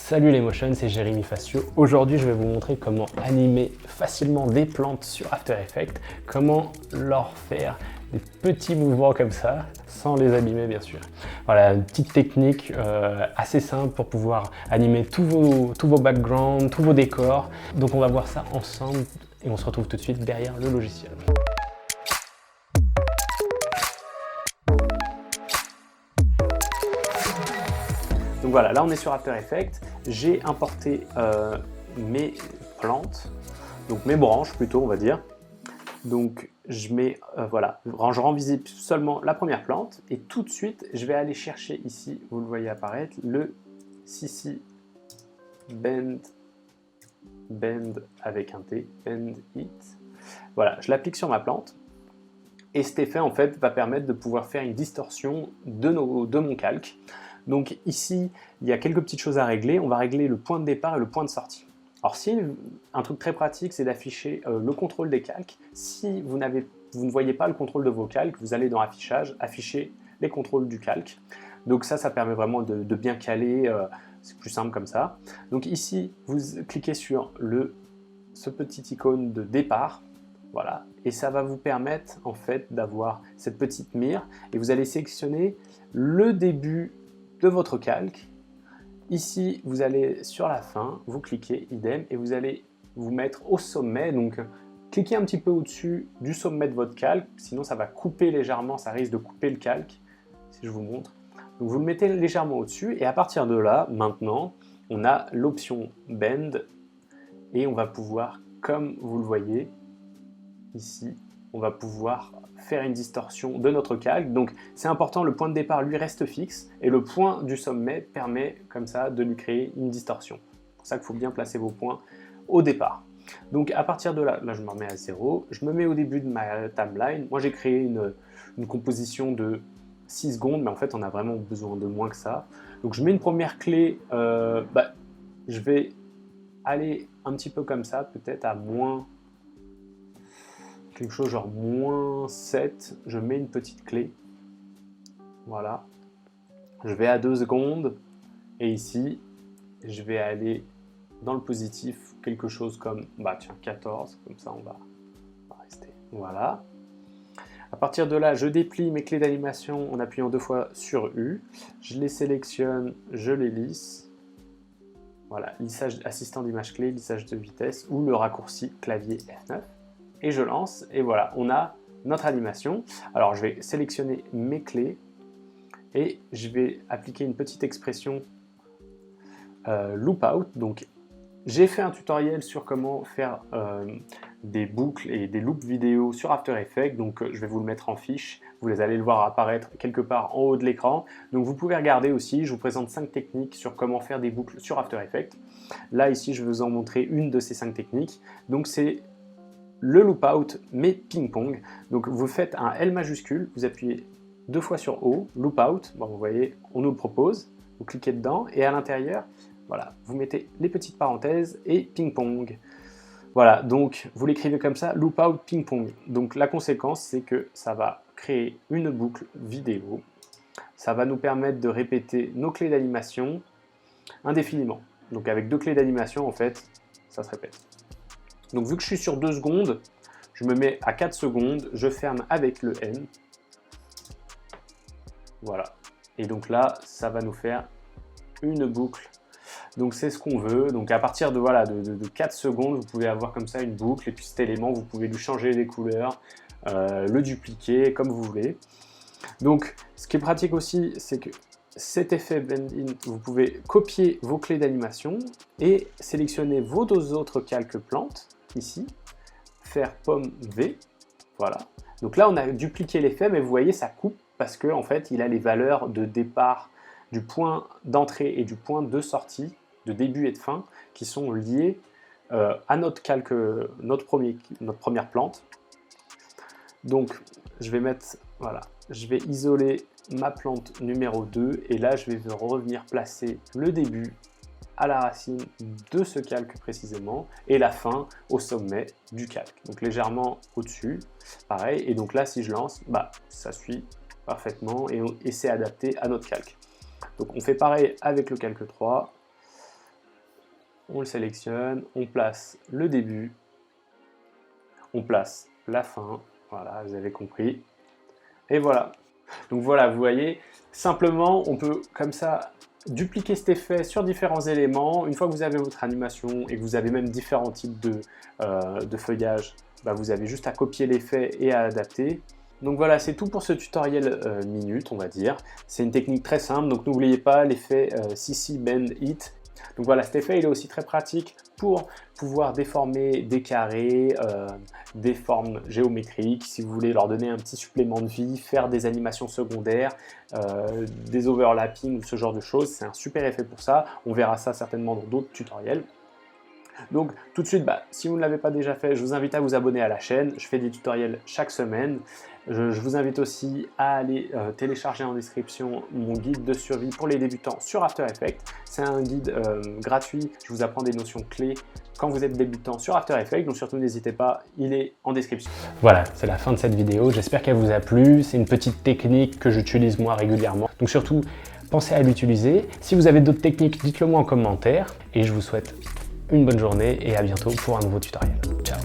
Salut les motions, c'est Jérémy Facio. Aujourd'hui, je vais vous montrer comment animer facilement des plantes sur After Effects, comment leur faire des petits mouvements comme ça, sans les abîmer bien sûr. Voilà, une petite technique assez simple pour pouvoir animer tous vos backgrounds, tous vos décors. Donc on va voir ça ensemble et on se retrouve tout de suite derrière le logiciel. Donc voilà, là on est sur After Effects, j'ai importé mes plantes, donc mes branches plutôt on va dire. Donc je mets, voilà, je rends visible seulement la première plante et tout de suite je vais aller chercher ici, vous le voyez apparaître, le CC Bend avec un T, Bend It. Voilà, je l'applique sur ma plante et cet effet en fait va permettre de pouvoir faire une distorsion de mon calque. Donc ici, il y a quelques petites choses à régler. On va régler le point de départ et le point de sortie. Alors si un truc très pratique, c'est d'afficher le contrôle des calques. Si vous ne voyez pas le contrôle de vos calques, vous allez dans Affichage, afficher les contrôles du calque. Donc ça permet vraiment de bien caler. C'est plus simple comme ça. Donc ici, vous cliquez sur ce petit icône de départ. Voilà, et ça va vous permettre en fait d'avoir cette petite mire et vous allez sélectionner le début de votre calque. Ici, vous allez sur la fin, vous cliquez idem et vous allez vous mettre au sommet. Donc, cliquez un petit peu au-dessus du sommet de votre calque, sinon ça va couper légèrement, ça risque de couper le calque, si je vous montre. Donc, vous le mettez légèrement au-dessus et à partir de là, maintenant, on a l'option Bend et on va pouvoir, comme vous le voyez ici, on va pouvoir faire une distorsion de notre calque. Donc c'est important, le point de départ lui reste fixe et le point du sommet permet comme ça de lui créer une distorsion. C'est pour ça qu'il faut bien placer vos points au départ. Donc à partir de là, je me remets à 0, je me mets au début de ma timeline. Moi j'ai créé une composition de 6 secondes, mais en fait on a vraiment besoin de moins que ça. Donc je mets une première clé, je vais aller un petit peu comme ça, peut-être à moins quelque chose genre moins 7, je mets une petite clé, voilà, je vais à 2 secondes, et ici, je vais aller dans le positif, quelque chose comme, 14, comme ça on va rester, voilà. À partir de là, je déplie mes clés d'animation en appuyant 2 fois sur U, je les sélectionne, je les lisse, voilà, lissage assistant d'image clé, lissage de vitesse, ou le raccourci clavier F9. Et je lance, et voilà, on a notre animation. Alors je vais sélectionner mes clés, et je vais appliquer une petite expression loop out. Donc j'ai fait un tutoriel sur comment faire des boucles et des loops vidéo sur After Effects, donc je vais vous le mettre en fiche, vous allez le voir apparaître quelque part en haut de l'écran. Donc vous pouvez regarder aussi, je vous présente 5 techniques sur comment faire des boucles sur After Effects. Là ici je vais vous en montrer une de ces 5 techniques. Donc c'est le loop out mais ping-pong. Donc vous faites un L majuscule, vous appuyez 2 fois sur O, loop out, bon, vous voyez, on nous le propose, vous cliquez dedans et à l'intérieur, voilà, vous mettez les petites parenthèses et ping-pong. Voilà, donc vous l'écrivez comme ça, loop out ping-pong. Donc la conséquence, c'est que ça va créer une boucle vidéo. Ça va nous permettre de répéter nos clés d'animation indéfiniment. Donc avec 2 clés d'animation, en fait, ça se répète. Donc vu que je suis sur 2 secondes, je me mets à 4 secondes, je ferme avec le N. Voilà. Et donc là, ça va nous faire une boucle. Donc c'est ce qu'on veut. Donc à partir de, voilà, de 4 secondes, vous pouvez avoir comme ça une boucle. Et puis cet élément, vous pouvez lui changer les couleurs, le dupliquer comme vous voulez. Donc ce qui est pratique aussi, c'est que cet effet blend-in, vous pouvez copier vos clés d'animation et sélectionner vos 2 autres calques plantes, ici, faire pomme V, voilà. Donc là, on a dupliqué l'effet, mais vous voyez, ça coupe parce que en fait, il a les valeurs de départ du point d'entrée et du point de sortie, de début et de fin, qui sont liés à notre calque, notre première plante. Donc, je vais mettre, voilà, je vais isoler ma plante numéro 2 et là, je vais revenir placer le début à la racine de ce calque précisément et la fin au sommet du calque, donc légèrement au-dessus, pareil. Et donc là, si je lance, ça suit parfaitement et c'est adapté à notre calque. Donc on fait pareil avec le calque 3, on le sélectionne, on place le début, on place la fin, voilà, vous avez compris, et voilà. Donc voilà, vous voyez, simplement, on peut comme ça dupliquer cet effet sur différents éléments. Une fois que vous avez votre animation et que vous avez même différents types de feuillage, bah, vous avez juste à copier l'effet et à adapter. Donc voilà, c'est tout pour ce tutoriel minute, on va dire. C'est une technique très simple, donc n'oubliez pas l'effet CC Bend Hit. Donc voilà, cet effet il est aussi très pratique pour pouvoir déformer des carrés, des formes géométriques, si vous voulez leur donner un petit supplément de vie, faire des animations secondaires, des overlapping ou ce genre de choses. C'est un super effet pour ça. On verra ça certainement dans d'autres tutoriels. Donc tout de suite, si vous ne l'avez pas déjà fait, je vous invite à vous abonner à la chaîne. Je fais des tutoriels chaque semaine. Je vous invite aussi à aller télécharger en description mon guide de survie pour les débutants sur After Effects. C'est un guide gratuit, je vous apprends des notions clés quand vous êtes débutant sur After Effects, donc surtout n'hésitez pas, il est en description. Voilà, c'est la fin de cette vidéo, j'espère qu'elle vous a plu. C'est une petite technique que j'utilise moi régulièrement, donc surtout pensez à l'utiliser. Si vous avez d'autres techniques, dites-le moi en commentaire, et je vous souhaite une bonne journée et à bientôt pour un nouveau tutoriel. Ciao.